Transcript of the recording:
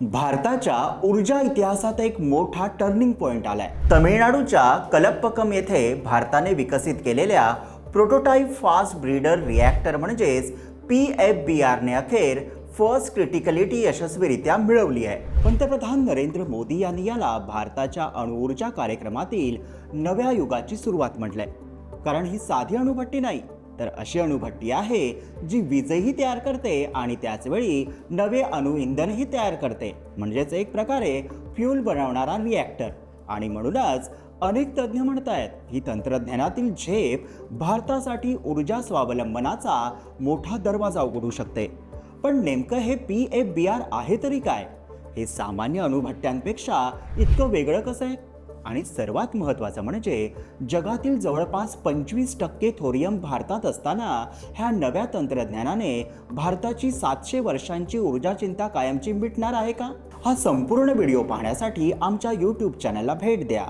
भारताच्या ऊर्जा इतिहासात एक मोठा टर्निंग पॉइंट आलाय। तमिळनाडूच्या कलप्पकम येथे भारताने विकसित केलेल्या प्रोटोटाइप फास्ट ब्रीडर रिॲक्टर म्हणजेच PFBR ने अखेर फर्स्ट क्रिटिकलिटी यशस्वीरित्या मिळवली आहे। पंतप्रधान नरेंद्र मोदी यांनी याला भारताच्या अणुऊर्जा कार्यक्रमातील नव्या युगाची सुरुवात म्हटलंय। कारण ही साधी अणुभट्टी नाही, तर अशी अणुभट्टी आहे जी वीजही तयार करते आणि त्याच वेळी नवे अणुइंधनही तयार करते, म्हणजेच एक प्रकारे फ्यूल बनवणारा रिॲक्टर। आणि म्हणूनच अनेक तज्ञ म्हणतायत ही तंत्रज्ञानातील झेप भारतासाठी ऊर्जा स्वावलंबनाचा मोठा दरवाजा उघडू शकते। पण नेमकं हे PFBR आहे तरी काय? हे सामान्य अणुभट्ट्यांपेक्षा इतकं वेगळं कसं आहे? आणि सर्वात महत्त्वाचं म्हणजे जगातील जवळपास 25% थोरियम भारतात असताना ह्या नव्या तंत्रज्ञानाने भारताची 700 वर्षांची ऊर्जा चिंता कायमची मिटणार आहे का? हा संपूर्ण व्हिडिओ पाहण्यासाठी आमच्या YouTube चॅनलला भेट द्या।